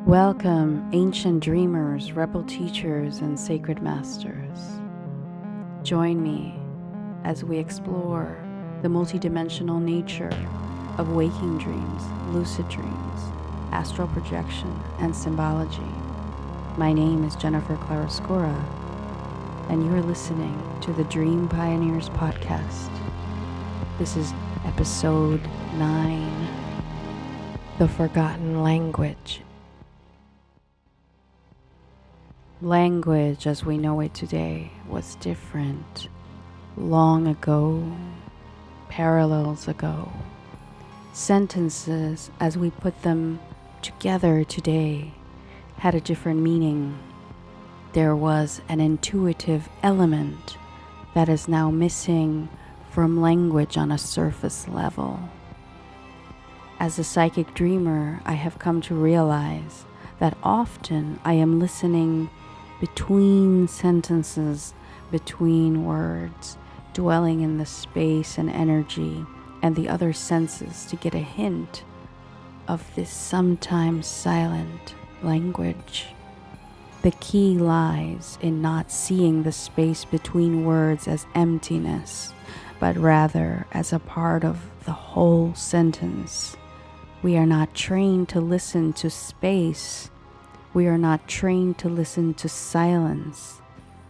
Welcome, ancient dreamers, rebel teachers, and sacred masters. Join me as we explore the multidimensional nature of waking dreams, lucid dreams, astral projection, and symbology. My name is Jennifer Claroscura, and you're listening to the Dream Pioneers podcast. This is episode 9, The Forgotten Language. Language as we know it today was different long ago, parallels ago. Sentences as we put them together today had a different meaning. There was an intuitive element that is now missing from language on a surface level. As a psychic dreamer, I have come to realize that often I am listening between sentences, between words, dwelling in the space and energy and the other senses to get a hint of this sometimes silent language. The key lies in not seeing the space between words as emptiness, but rather as a part of the whole sentence. We are not trained to listen to space. We are not trained to listen to silence.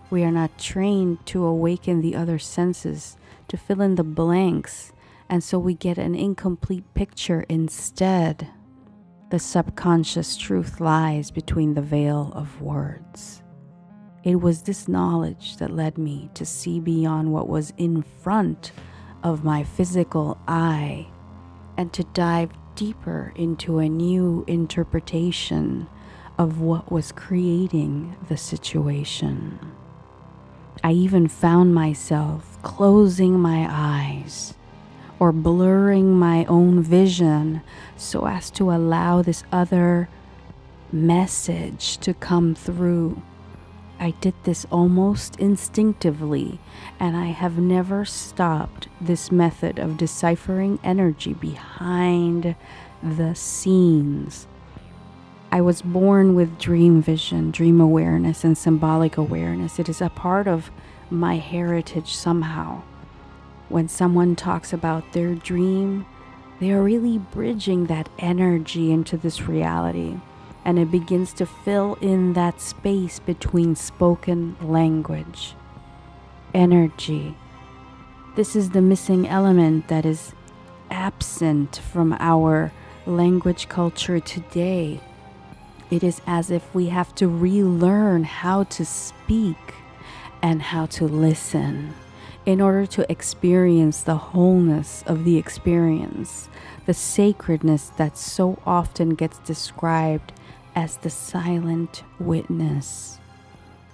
We are not trained to awaken the other senses, to fill in the blanks, and so we get an incomplete picture instead. The subconscious truth lies between the veil of words. It was this knowledge that led me to see beyond what was in front of my physical eye and to dive deeper into a new interpretation of what was creating the situation. I even found myself closing my eyes or blurring my own vision so as to allow this other message to come through. I did this almost instinctively, and I have never stopped this method of deciphering energy behind the scenes. I was born with dream vision, dream awareness, and symbolic awareness. It is a part of my heritage somehow. When someone talks about their dream, they are really bridging that energy into this reality, and it begins to fill in that space between spoken language. Energy. This is the missing element that is absent from our language culture today. It is as if we have to relearn how to speak and how to listen in order to experience the wholeness of the experience, the sacredness that so often gets described as the silent witness.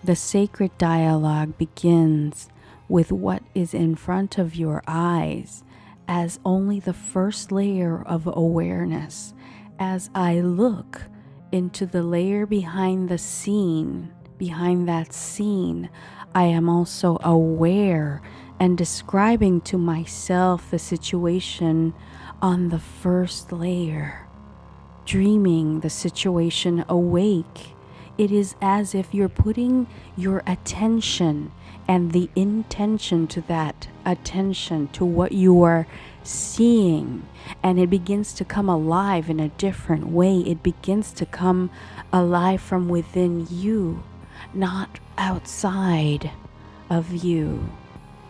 The sacred dialogue begins with what is in front of your eyes as only the first layer of awareness. As I look into the layer behind the scene, behind that scene, I am also aware and describing to myself the situation on the first layer, dreaming the situation awake. It is as if you're putting your attention and the intention to that attention to what you are seeing, and it begins to come alive in a different way. It begins to come alive from within you, not outside of you.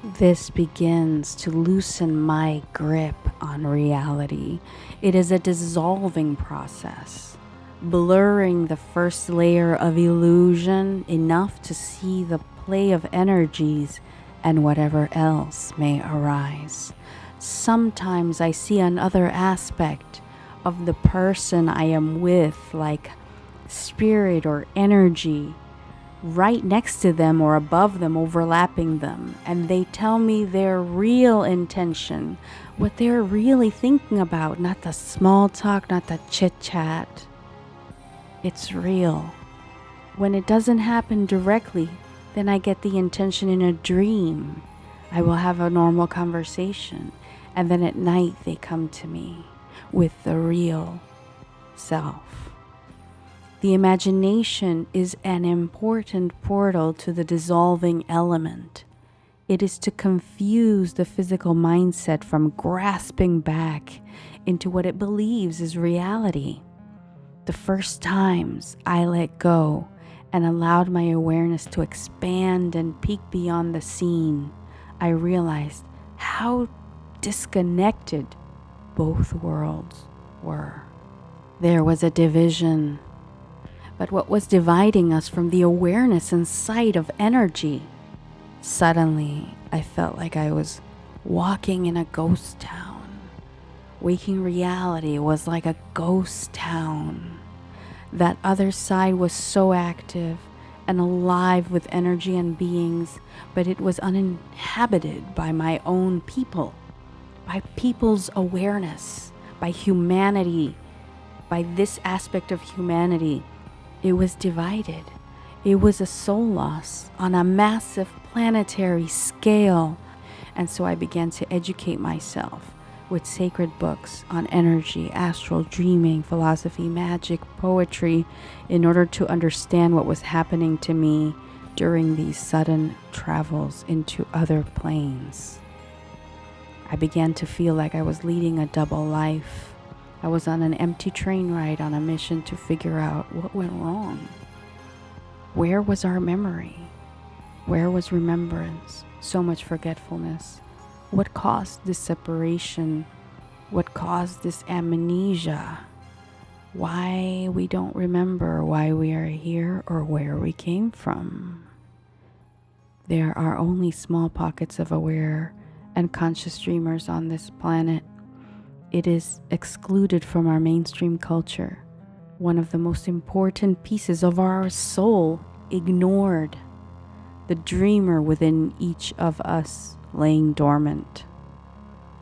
This begins to loosen my grip on reality. It is a dissolving process, blurring the first layer of illusion enough to see the play of energies and whatever else may arise. Sometimes I see another aspect of the person I am with, like spirit or energy, right next to them or above them, overlapping them, and they tell me their real intention, what they're really thinking about, not the small talk, not the chit chat. It's real. When it doesn't happen directly, then I get the intention in a dream. I will have a normal conversation, and then at night they come to me with the real self. The imagination is an important portal to the dissolving element. It is to confuse the physical mindset from grasping back into what it believes is reality. The first times I let go and allowed my awareness to expand and peek beyond the scene, I realized how disconnected both worlds were. There was a division, but what was dividing us from the awareness and sight of energy? Suddenly, I felt like I was walking in a ghost town. Waking reality was like a ghost town. That other side was so active and alive with energy and beings, but it was uninhabited by my own people, by people's awareness, by humanity, by this aspect of humanity. It was divided. It was a soul loss on a massive planetary scale. And so I began to educate myself with sacred books on energy, astral dreaming, philosophy, magic, poetry, in order to understand what was happening to me during these sudden travels into other planes. I began to feel like I was leading a double life. I was on an empty train ride on a mission to figure out what went wrong. Where was our memory? Where was remembrance? So much forgetfulness. What caused this separation? What caused this amnesia? Why we don't remember why we are here or where we came from. There are only small pockets of aware and conscious dreamers on this planet. It is excluded from our mainstream culture. One of the most important pieces of our soul ignored. The dreamer within each of us laying dormant,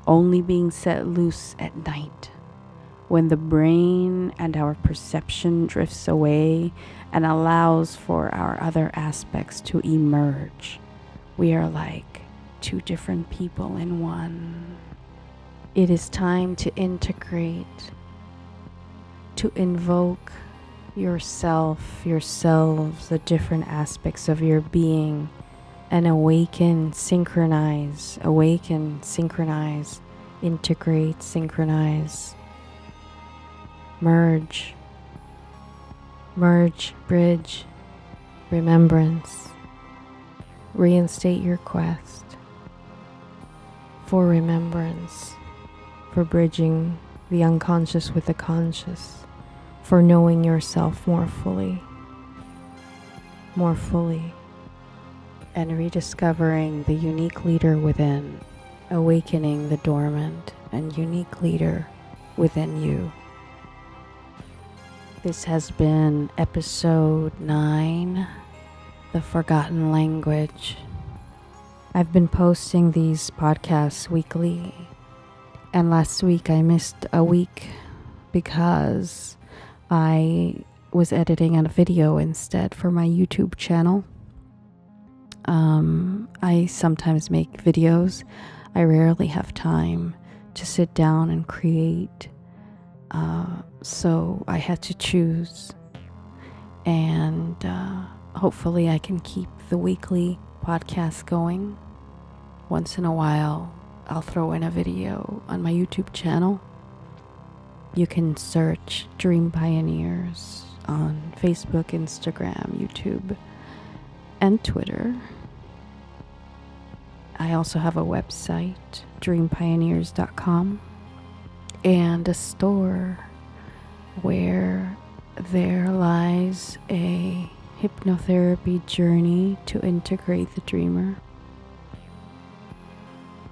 only being set loose at night, when the brain and our perception drifts away and allows for our other aspects to emerge. We are like two different people in one. It is time to integrate, to invoke yourself, yourselves, the different aspects of your being, and awaken, synchronize, integrate, synchronize, merge, bridge, remembrance, reinstate your quest for remembrance, for bridging the unconscious with the conscious, for knowing yourself more fully, and rediscovering the unique leader within, awakening the dormant and unique leader within you. This has been episode 9, The Forgotten Language. I've been posting these podcasts weekly, and last week I missed a week because I was editing a video instead for my YouTube channel. I sometimes make videos. I rarely have time to sit down and create. So I had to choose. And hopefully I can keep the weekly podcast going. Once in a while, I'll throw in a video on my YouTube channel. You can search Dream Pioneers on Facebook, Instagram, YouTube, and Twitter. I also have a website, dreampioneers.com, and a store where there lies a hypnotherapy journey to integrate the dreamer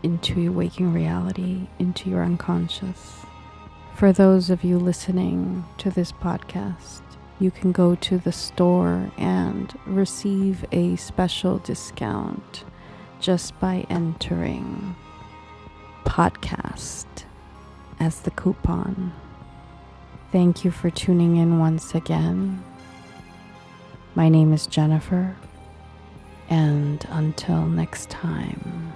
into waking reality, into your unconscious. For those of you listening to this podcast, you can go to the store and receive a special discount just by entering podcast as the coupon. Thank you for tuning in once again. My name is Jennifer, and until next time.